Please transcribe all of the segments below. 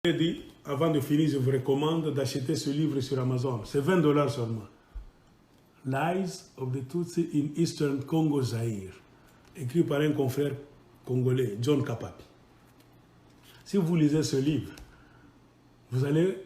Je dit, avant de finir, je vous recommande d'acheter ce livre sur Amazon. C'est 20 $ seulement. Lies of the Tutsi in Eastern Congo Zaire. Écrit par un confrère congolais, John Kapapi. Si vous lisez ce livre, vous allez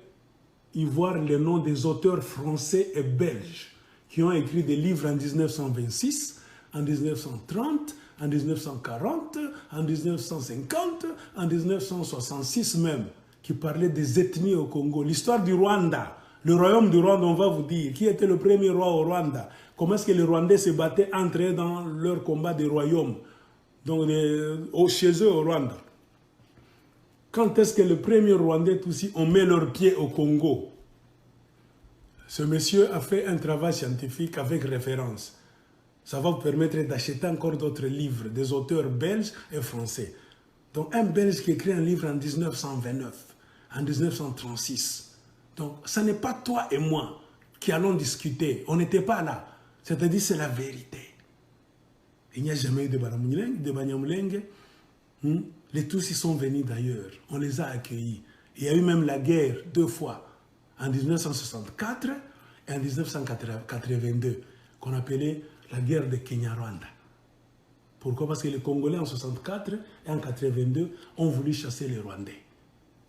y voir les noms des auteurs français et belges qui ont écrit des livres en 1926, en 1930, en 1940, en 1950, en 1966 même, qui parlaient des ethnies au Congo. L'histoire du Rwanda, le royaume du Rwanda, on va vous dire, qui était le premier roi au Rwanda, comment est-ce que les Rwandais se battaient entre eux dans leur combat des royaumes, donc chez eux au Rwanda. Quand est-ce que le premier Rwandais Tutsi ont mis leurs pieds au Congo? Ce monsieur a fait un travail scientifique avec référence. Ça va vous permettre d'acheter encore d'autres livres, des auteurs belges et français. Donc un Belge qui écrit un livre en 1929, en 1936. Donc ce n'est pas toi et moi qui allons discuter. On n'était pas là. C'est-à-dire c'est la vérité. Il n'y a jamais eu de Banyamulenge. Les Tutsis sont venus d'ailleurs. On les a accueillis. Il y a eu même la guerre 2 fois. En 1964 et en 1982. Qu'on appelait la guerre de Kenya-Rwanda. Pourquoi? Parce que les Congolais en 1964 et en 1982 ont voulu chasser les Rwandais.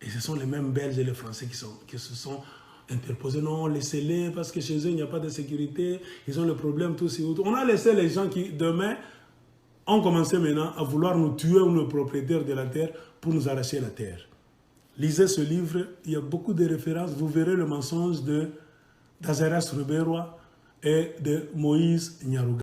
Et ce sont les mêmes Belges et les Français qui se sont interposés. Non, laissez-les parce que chez eux, il n'y a pas de sécurité. Ils ont le problème, tous et autres. On a laissé les gens qui, demain, ont commencé maintenant à vouloir nous tuer ou nos propriétaires de la terre pour nous arracher la terre. Lisez ce livre, il y a beaucoup de références. Vous verrez le mensonge d'Azaras Ruberwa et de Moïse Nyaruga.